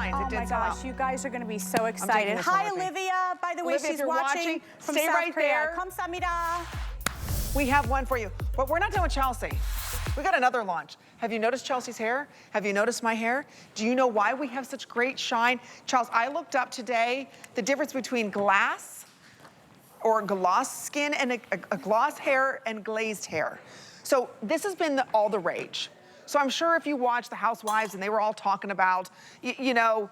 shines. It did Oh my gosh, you guys are going to be so excited. Hi, Olivia. By the way, Olivia, she's watching from stay South right Korea. there. Kamsahamnida. We have one for you, but we're not done with Chelsea. We got another launch. Have you noticed Chelsea's hair? Have you noticed my hair? Do you know why we have such great shine? Charles, I looked up today the difference between glass or gloss skin and a gloss hair and glazed hair. So this has been all the rage. So I'm sure if you watch The Housewives and they were all talking about, you know,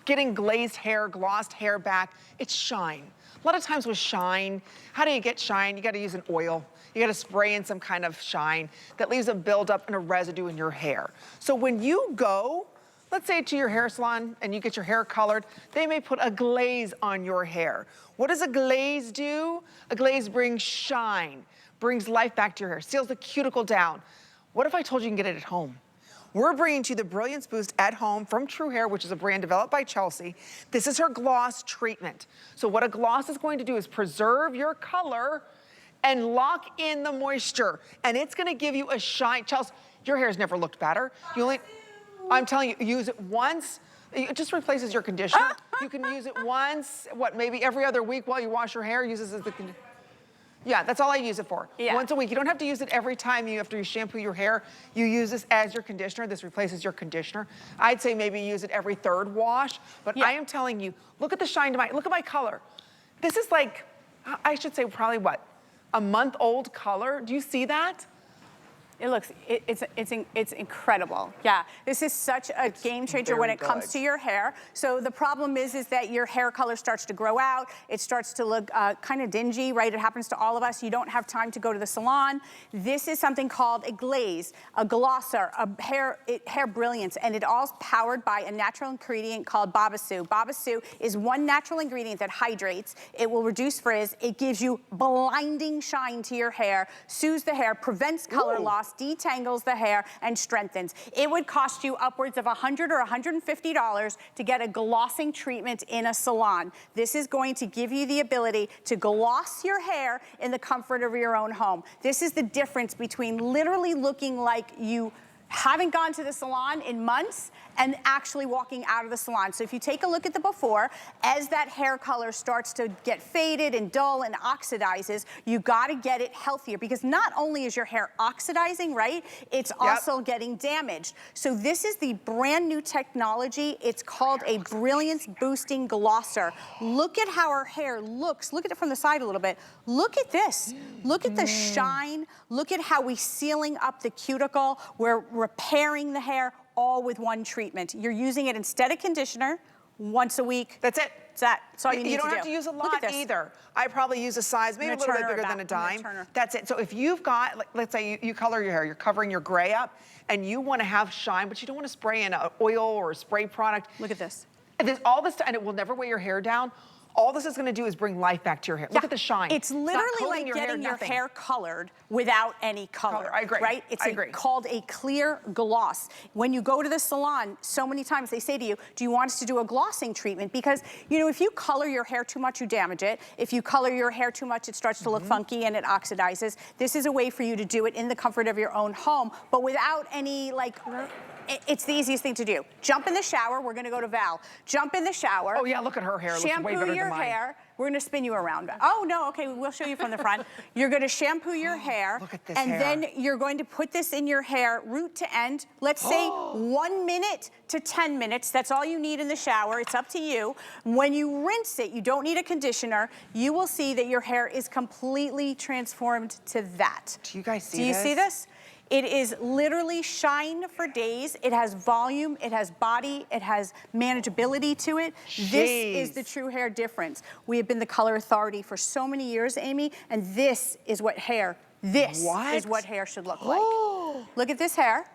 getting glazed hair, glossed hair back, it's shine. A lot of times with shine, how do you get shine? You gotta use an oil. You gotta spray in some kind of shine that leaves a buildup and a residue in your hair. So when you go, let's say to your hair salon and you get your hair colored, they may put a glaze on your hair. What does a glaze do? A glaze brings shine, brings life back to your hair, seals the cuticle down. What if I told you you can get it at home? We're bringing to you the Brilliance Boost at Home from TRUHAIR, which is a brand developed by Chelsea. This is her gloss treatment. So what a gloss is going to do is preserve your color and lock in the moisture. And it's gonna give you a shine. Chelsea, your hair's never looked better. I'm telling you, use it once. It just replaces your conditioner. You can use it once, maybe every other week while you wash your hair, use this as the conditioner. Yeah, that's all I use it for. Yeah. Once a week. You don't have to use it every time after you shampoo your hair. You use this as your conditioner. This replaces your conditioner. I'd say maybe use it every third wash. But I am telling you, look at the shine to look at my color. This is like, I should say probably what? A month old color. Do you see that? It looks, it's incredible. Yeah, this is such a game changer when it comes to your hair. So the problem is that your hair color starts to grow out. It starts to look kind of dingy, right? It happens to all of us. You don't have time to go to the salon. This is something called a glaze, a glosser, a hair brilliance, and it all's powered by a natural ingredient called babassu. Babassu is one natural ingredient that hydrates. It will reduce frizz. It gives you blinding shine to your hair, soothes the hair, prevents color loss, detangles the hair, and strengthens. It would cost you upwards of $100 or $150 to get a glossing treatment in a salon. This is going to give you the ability to gloss your hair in the comfort of your own home. This is the difference between literally looking like you haven't gone to the salon in months and actually walking out of the salon. So if you take a look at the before, as that hair color starts to get faded and dull and oxidizes, you gotta get it healthier, because not only is your hair oxidizing, right, it's also getting damaged. So this is the brand new technology. It's called a Brilliance Boosting Glosser. Look at how our hair looks. Look at it from the side a little bit. Look at this. Look at the shine. Look at how we're sealing up the cuticle. We're repairing the hair, all with one treatment. You're using it instead of conditioner once a week. That's it. That's all you need to do. You don't have to use a lot either. I probably use a size, maybe a little bit bigger than a dime. That's it. So if you've got, let's say you color your hair, you're covering your gray up, and you want to have shine, but you don't want to spray in an oil or a spray product. Look at this. And there's all this, and it will never weigh your hair down. All this is gonna do is bring life back to your hair. Look at the shine. It's literally like getting your hair colored without any color. I agree. Right? It's called a clear gloss. When you go to the salon, so many times they say to you, do you want us to do a glossing treatment? Because, you know, if you color your hair too much, you damage it. If you color your hair too much, it starts to look funky and it oxidizes. This is a way for you to do it in the comfort of your own home, but without any, like, it's the easiest thing to do. Jump in the shower. We're going to go to Val. Jump in the shower. Oh, yeah, look at her hair. It looks way better than mine. Shampoo your hair. We're going to spin you around. Oh, no, okay, we'll show you from the front. You're going to shampoo your hair. Look at this and then you're going to put this in your hair root to end. Let's say 1 minute to 10 minutes. That's all you need in the shower. It's up to you. When you rinse it, you don't need a conditioner. You will see that your hair is completely transformed to that. Do you guys see this? Do you see this? It is literally shine for days. It has volume, it has body, it has manageability to it. This is the TRUHAIR difference. We have been the color authority for so many years, Amy, and this is what hair, is what hair should look like. Look at this hair.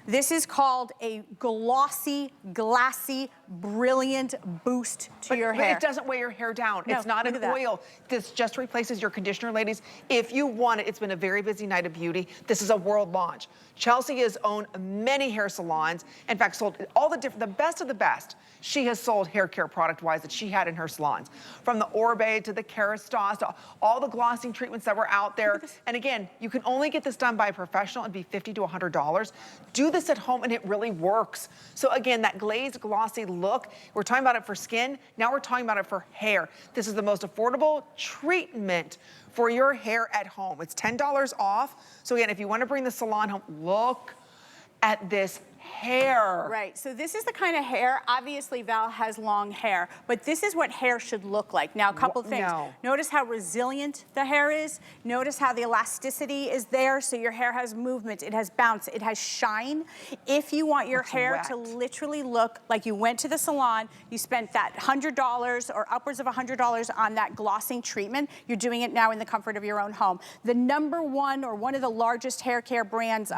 This is called a glossy, glassy, brilliant boost to your hair. But it doesn't weigh your hair down. No, it's not an oil. This just replaces your conditioner, ladies. If you want it, it's been a very busy night of beauty. This is a world launch. Chelsea has owned many hair salons. In fact, sold all the best of the best. She has sold hair care product-wise that she had in her salons. From the Orbe to the Kerastase to all the glossing treatments that were out there. And again, you can only get this done by a professional and be $50 to $100. Do the this at home and it really works. So again, that glazed glossy look, we're talking about it for skin, now we're talking about it for hair. This is the most affordable treatment for your hair at home. It's $10 off. So again, if you want to bring the salon home, look at this hair. Right, so this is the kind of hair, obviously Val has long hair, but this is what hair should look like. Now, a couple things. No. Notice how resilient the hair is. Notice how the elasticity is there, so your hair has movement, it has bounce, it has shine. If you want your hair wet. to literally look like you went to the salon, you spent that $100 or upwards of $100 on that glossing treatment, you're doing it now in the comfort of your own home. The #1 or one of the largest hair care brands,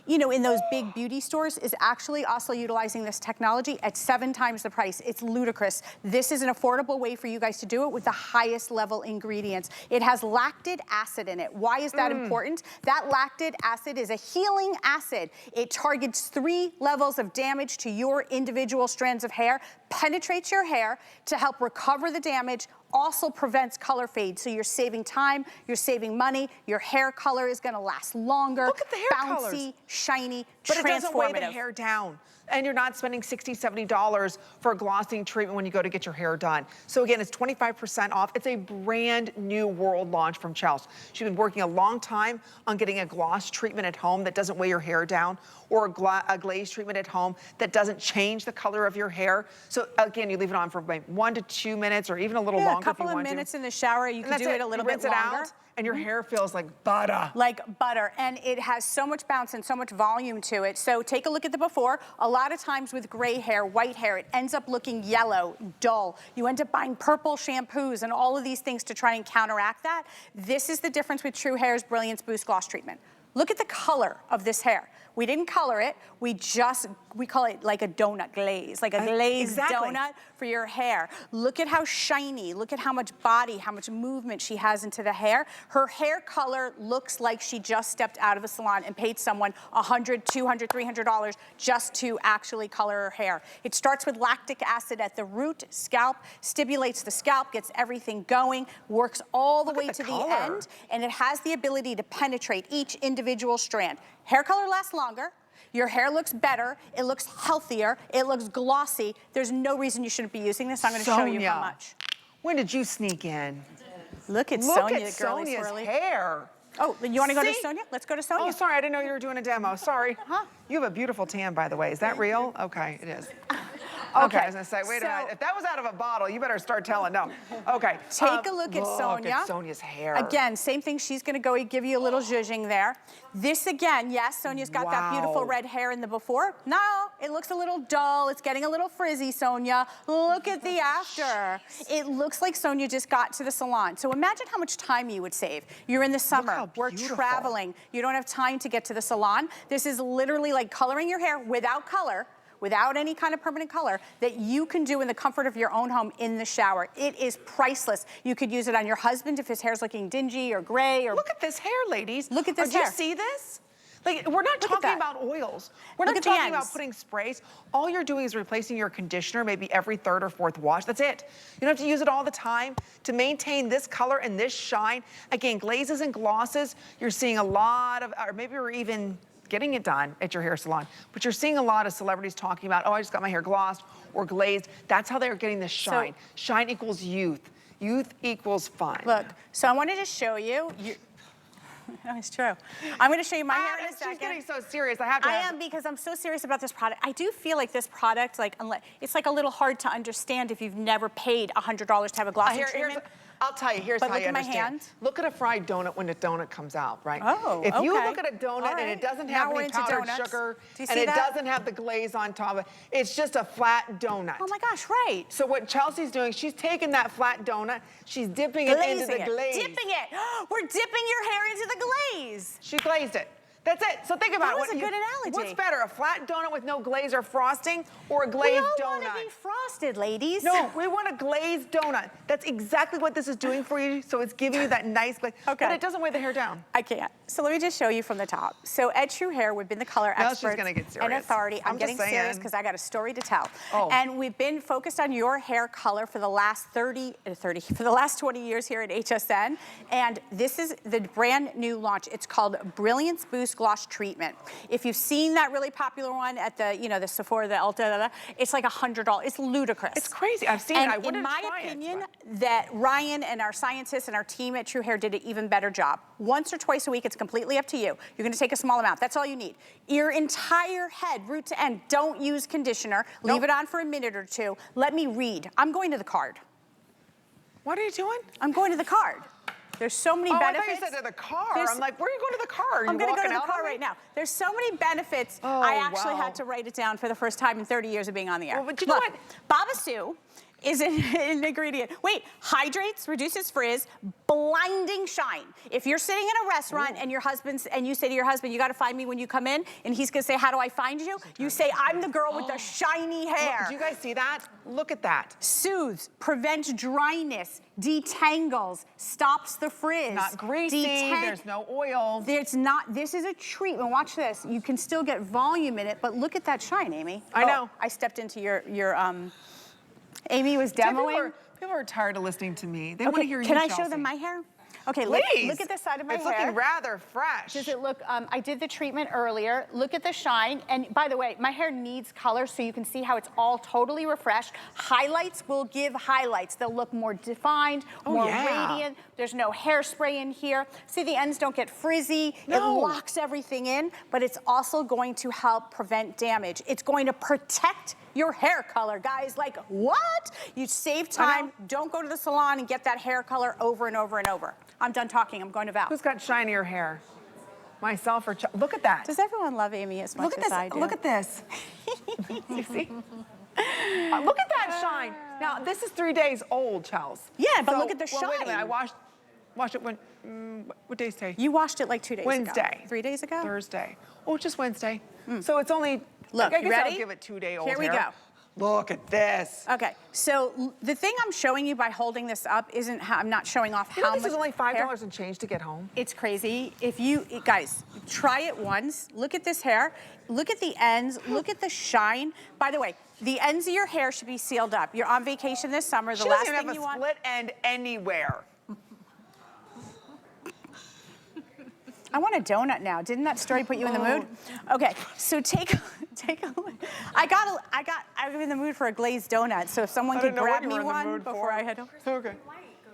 you know, in those big beauty stores is actually also utilizing this technology at 7 times the price. It's ludicrous. This is an affordable way for you guys to do it with the highest level ingredients. It has lactic acid in it. Why is that important? That lactic acid is a healing acid. It targets 3 levels of damage to your individual strands of hair, penetrates your hair to help recover the damage, also prevents color fade. So you're saving time, you're saving money, your hair color is gonna last longer. Look at the hair bouncy, colors. Shiny, But transformative. it doesn't weigh the hair down. And you're not spending $60, $70 for a glossing treatment when you go to get your hair done. So again, it's 25% off. It's a brand new world launch from Chelsea. She's been working a long time on getting a gloss treatment at home that doesn't weigh your hair down, or a glaze treatment at home that doesn't change the color of your hair. So again, you leave it on for maybe 1 to 2 minutes or even a little longer if you want to. A couple of minutes in the shower, you can do it a little bit longer. And your hair feels like butter. Like butter, and it has so much bounce and so much volume to it. So take a look at the before. A lot of times with gray hair, white hair, it ends up looking yellow, dull. You end up buying purple shampoos and all of these things to try and counteract that. This is the difference with TRUHAIR's Brilliance Boost Gloss Treatment. Look at the color of this hair. We didn't color it, we call it like a donut glaze, like a glazed donut for your hair. Look at how shiny, look at how much body, how much movement she has into the hair. Her hair color looks like she just stepped out of a salon and paid someone $100, $200, $300 just to actually color her hair. It starts with lactic acid at the root, scalp, stimulates the scalp, gets everything going, works all the way to the end, and it has the ability to penetrate each individual strand. Hair color lasts longer, your hair looks better, it looks healthier, it looks glossy. There's no reason you shouldn't be using this. I'm gonna show you how much. When did you sneak in? Look at Sonia, the girly Sonia's swirly. hair. Oh, you wanna go to Sonia? Let's go to Sonia. Oh, sorry, I didn't know you were doing a demo, sorry. Huh? You have a beautiful tan, by the way. Is that real? Okay, it is. Okay, I was gonna say, wait a minute. If that was out of a bottle, you better start telling. No. Okay. Take a look at Sonia. Look at Sonia's hair. Again, same thing. She's gonna go give you a little zhuzhing there. This again, yes, Sonia's got that beautiful red hair in the before. No, it looks a little dull. It's getting a little frizzy, Sonia. Look at the after. It looks like Sonia just got to the salon. So imagine how much time you would save. You're in the summer. We're traveling. You don't have time to get to the salon. This is literally like coloring your hair without color, without any kind of permanent color, that you can do in the comfort of your own home in the shower. It is priceless. You could use it on your husband if his hair's looking dingy or gray. Or look at this hair, ladies. Look at this hair. Do you see this? Like, we're not talking about oils. We're not talking about putting sprays. All you're doing is replacing your conditioner maybe every 3rd or 4th wash. That's it. You don't have to use it all the time to maintain this color and this shine. Again, glazes and glosses, you're seeing a lot of, or maybe we're even getting it done at your hair salon, but you're seeing a lot of celebrities talking about, oh, I just got my hair glossed or glazed. That's how they're getting the shine. So, shine equals youth. Youth equals fun. Look, so I wanted to show you. That's true. I'm going to show you my hair in a second. She's getting so serious. I am because I'm so serious about this product. I do feel like this product, like, it's like a little hard to understand if you've never paid $100 to have a glossing treatment. I'll tell you, here's how you understand. Look at my hand. Look at a fried donut when the donut comes out, right? Oh, if you look at a donut and it doesn't have any powdered sugar and it doesn't have the glaze on top of it, it's just a flat donut. Oh my gosh, right. So what Chelsea's doing, she's taking that flat donut, she's dipping it into the glaze. Dipping it. We're dipping your hair into the glaze. She glazed it. That's it. So think about it. That was a good analogy. What's better, a flat donut with no glaze or frosting, or a glazed donut? We all want to be frosted, ladies. No, we want a glazed donut. That's exactly what this is doing for you. So it's giving you that nice glaze. Okay. But it doesn't weigh the hair down. I can't. So let me just show you from the top. So at True Hair, we've been the color Now experts she's gonna get and serious. authority. I'm I'm getting just serious saying. because I got a story to tell. Oh. And we've been focused on your hair color for the last for the last 20 years here at HSN. And this is the brand new launch. It's called Brilliance Boost Gloss Treatment. If you've seen that really popular one at the, you know, the Sephora, the Ulta, it's like $100. It's ludicrous. It's crazy. I've seen it. I And wanted in to my try opinion, it, that Ryan and our scientists and our team at True Hair did an even better job. Once or twice a week, it's completely up to you. You're gonna take a small amount, that's all you need. Your entire head, root to end, don't use conditioner. Nope. Leave it on for a minute or two. Let me read. I'm going to the card. What are you doing? I'm going to the card. There's so many benefits. I thought you said to the car. There's- I'm like, where are you going to the car? Are I'm you gonna go walking to the out car on me? right now. There's so many benefits. Oh, I actually wow. had to write it down for the first time in 30 years of being on the air. Well, but you know Look, Babasu is an ingredient. Wait, hydrates, reduces frizz, blinding shine. If you're sitting in a restaurant and you say to your husband, you gotta find me when you come in, and he's gonna say, how do I find you? You say, I'm the girl with the shiny hair. Look, do you guys see that? Look at that. Soothes, prevents dryness, detangles, stops the frizz. Not greasy, there's no oil. There's not, this is a treatment. Watch this. You can still get volume in it, but look at that shine, Amy. I know. I stepped into your Amy was demoing. People are tired of listening to me. They want to hear you, Can I Chelsea. show them my hair? Okay, Please. look at this side of my it's hair. It's looking rather fresh. Does it look, I did the treatment earlier. Look at the shine. And by the way, my hair needs color, so you can see how it's all totally refreshed. Highlights will give highlights. They'll look more defined, more radiant. There's no hairspray in here. See, the ends don't get frizzy. No. It locks everything in, but it's also going to help prevent damage. It's going to protect your hair color, guys. Like, what? You save time. Don't go to the salon and get that hair color over and over and over. I'm done talking. I'm going to Val. Who's got shinier hair? Myself or Look at that. Does everyone love Amy as much as I do? Look at this. You see? Look at that shine. Now, this is 3 days old, Chels. Yeah, but look at the Wait a shine. minute. I washed it when, what day is today? You washed it like 2 days ago. Wednesday. 3 days ago? Thursday. Oh, just Wednesday. So it's only, Look, I guess you ready? I'll give it 2 day old Here we hair. go. Look at this. Okay, so the thing I'm showing you by holding this up isn't how, I'm not showing off You know how this much is only $5 hair. and change to get home. It's crazy. If you, guys, try it once. Look at this hair. Look at the ends. Look at the shine. By the way, the ends of your hair should be sealed up. You're on vacation this summer. The She last doesn't thing even you have a want. split end anywhere. I want a donut now. Didn't that story put you in the mood? Okay, so take a look. I'm in the mood for a glazed donut. So if someone could grab me one before I head home. Okay.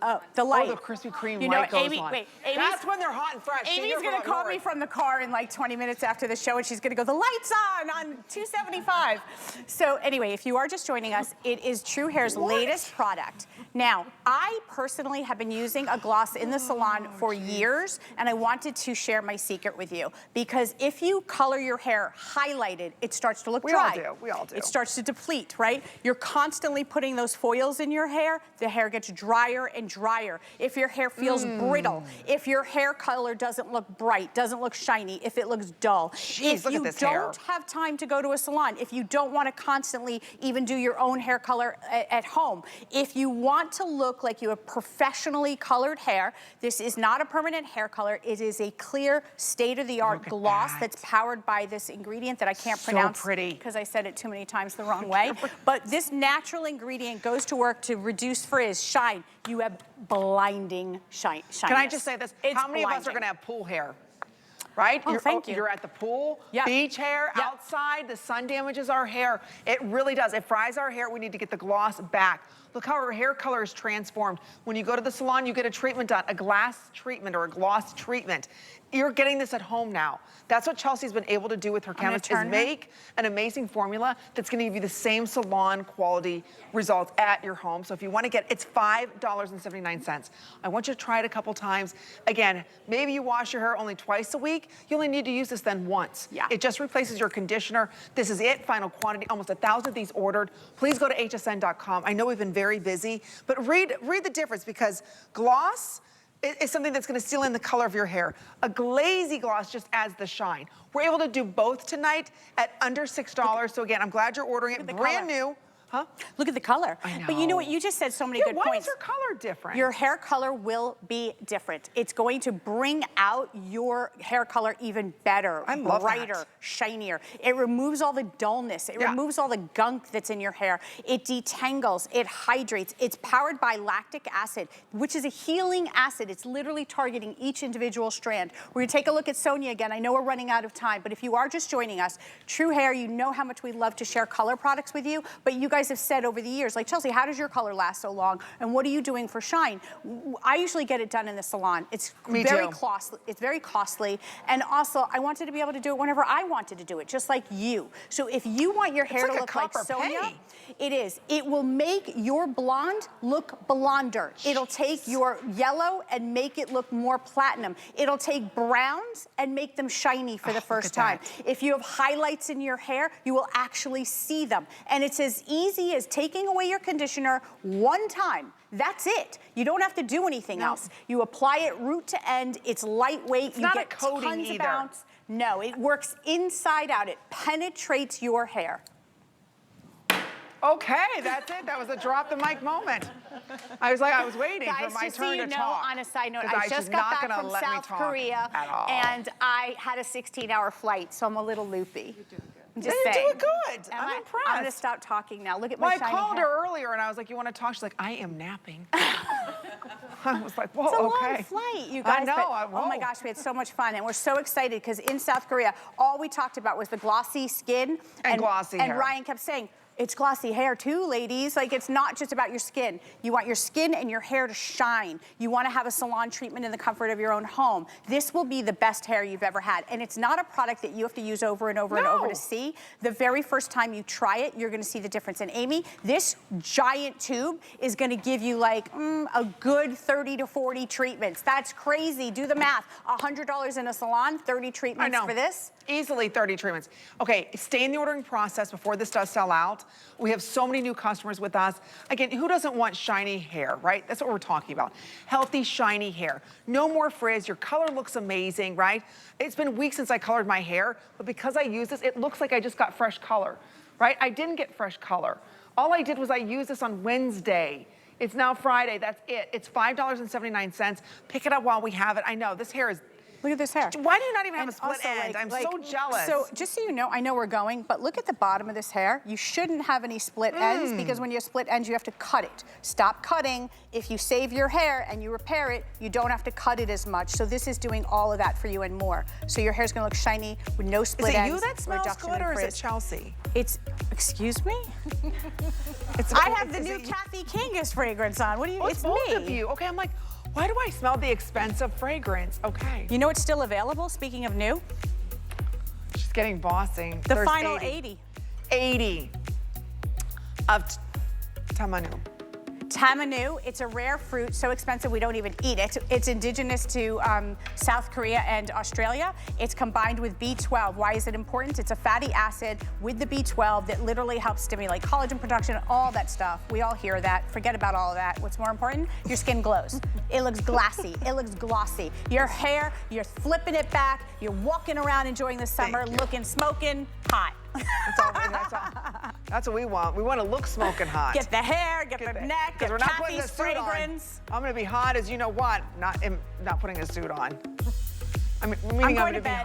Oh, the light. Oh, the Krispy Kreme You know, light goes Amy, on. wait, That's when they're hot and fresh. Amy's gonna call me from the car in like 20 minutes after the show, and she's gonna go, the light's on 275. So anyway, if you are just joining us, it is True Hair's latest product. Now, I personally have been using a gloss in the salon for years, and I wanted to share my secret with you. Because if you color your hair highlighted, it starts to look dry. We all do. It starts to deplete, right? You're constantly putting those foils in your hair, the hair gets drier and drier. If your hair feels brittle, if your hair color doesn't look bright, doesn't look shiny, if it looks dull, if look you at this don't hair. have time to go to a salon, if you don't want to constantly even do your own hair color at home, if you want to look like you have professionally colored hair, this is not a permanent hair color. It is a clear, state-of-the-art gloss that's powered by this ingredient that I can't pronounce because I said it too many times the wrong way. But this natural ingredient goes to work to reduce frizz, shine. You have blinding shine. Can I just say this? How many of us are going to have pool hair? Right? Oh, thank you. You're at the pool, Yep. beach hair, Yep. outside, the sun damages our hair. It really does. It fries our hair. We need to get the gloss back. Look how our hair color is transformed. When you go to the salon, you get a treatment done, a glass treatment or a gloss treatment. You're getting this at home now. That's what Chelsea's been able to do with her chemist, is make an amazing formula that's gonna give you the same salon quality results at your home. So if you wanna get, it's $5.79. I want you to try it a couple times. Again, maybe you wash your hair only twice a week. You only need to use this then once. Yeah. It just replaces your conditioner. This is it, final quantity, almost 1,000 of these ordered. Please go to hsn.com. I know we've been very busy, but read the difference, because gloss is something that's gonna seal in the color of your hair. A glazy gloss just adds the shine. We're able to do both tonight at under $6. So again, I'm glad you're ordering it. Brand new, Huh? Look at the color. I know. But you know what? You just said so many good why points. is your color different? Your hair color will be different. It's going to bring out your hair color even better, I love brighter, that. shinier. It removes all the dullness. It removes all the gunk that's in your hair. It detangles, it hydrates. It's powered by lactic acid, which is a healing acid. It's literally targeting each individual strand. We're gonna take a look at Sonia again. I know we're running out of time, but if you are just joining us, True Hair, you know how much we love to share color products with you, but you guys have said over the years, like, Chelsea, how does your color last so long? And what are you doing for shine? I usually get it done in the salon. It's very costly. It's very costly. And also, I wanted to be able to do it whenever I wanted to do it, just like you. So if you want your hair to look like Sonia, it is. It will make your blonde look blonder. It'll take your yellow and make it look more platinum. It'll take browns and make them shiny for the first time. If you have highlights in your hair, you will actually see them. And it's as easy as taking away your conditioner one time. That's it. You don't have to do anything else. You apply it root to end. It's lightweight. It's not a coating either. Bounce. No, it works inside out. It penetrates your hair. Okay, that's it. That was a drop the mic moment. I was waiting for my turn to talk. On a side note, I just got back from South Korea and I had a 16-hour flight, so I'm a little loopy. I'm just saying. You're doing good. I'm impressed. I'm gonna stop talking now. Look at my shiny hair. I called her earlier and I was like, you want to talk? She's like, I am napping. I was like, whoa, it's a okay. long flight, you guys. I know. Oh my gosh, we had so much fun, and we're so excited because in South Korea, all we talked about was the glossy skin and glossy hair. And Ryan kept saying, it's glossy hair too, ladies. Like, it's not just about your skin. You want your skin and your hair to shine. You want to have a salon treatment in the comfort of your own home. This will be the best hair you've ever had. And it's not a product that you have to use over and over and over to see. The very first time you try it, you're going to see the difference. And Amy, this giant tube is going to give you like a good 30 to 40 treatments. That's crazy. Do the math. $100 in a salon, 30 treatments for this. Easily 30 treatments. Okay, stay in the ordering process before this does sell out. We have so many new customers with us. Again, who doesn't want shiny hair, right? That's what we're talking about. Healthy, shiny hair. No more frizz. Your color looks amazing, right? It's been weeks since I colored my hair, but because I use this, it looks like I just got fresh color, right? I didn't get fresh color. All I did was I used this on Wednesday. It's now Friday, that's it. It's $5.79. Pick it up while we have it. I know, this hair is... Look at this hair. Why do you not even have a split end? I'm so jealous. So just so you know, I know we're going, but look at the bottom of this hair. You shouldn't have any split ends because when you have split ends, you have to cut it. Stop cutting. If you save your hair and you repair it, you don't have to cut it as much. So this is doing all of that for you and more. So your hair's gonna look shiny with no split ends. Is it you that smells good or is it Chelsea? It's, excuse me? I have the new Kathy Kangas fragrance on. What do you, it's me. Both of you. Okay, I'm like, why do I smell the expensive fragrance? Okay. You know what's still available, speaking of new? She's getting bossy. The final 80. 80 of Tamanu. Tamanu, it's a rare fruit, so expensive we don't even eat it. It's indigenous to South Korea and Australia. It's combined with B12. Why is it important? It's a fatty acid with the B12 that literally helps stimulate collagen production, all that stuff. We all hear that. Forget about all of that. What's more important? Your skin glows. It looks glassy. It looks glossy. Your hair, you're flipping it back. You're walking around enjoying the summer, looking, smoking hot. That's what we want. We want to look smoking hot. Get the hair, get the neck, get we're not putting Kathy's a suit fragrance. on. I'm going to be hot as you know what. Not putting a suit on. I mean, I'm going to be bed.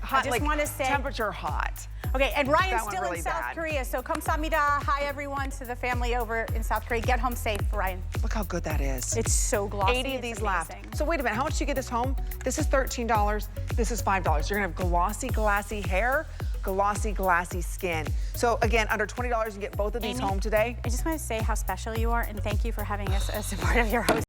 hot. I just want to say temperature hot. Okay, and Ryan's still really in South Korea, so kamsahamnida. Hi everyone to the family over in South Korea. Get home safe, Ryan. Look how good that is. It's so glossy. 80 of these left. So wait a minute, how much do you get this home? This is $13. This is $5. You're gonna have glossy, glassy hair, glossy, glassy skin. So again, under $20, you get both of these home today. I just want to say how special you are, and thank you for having us as a part of your host.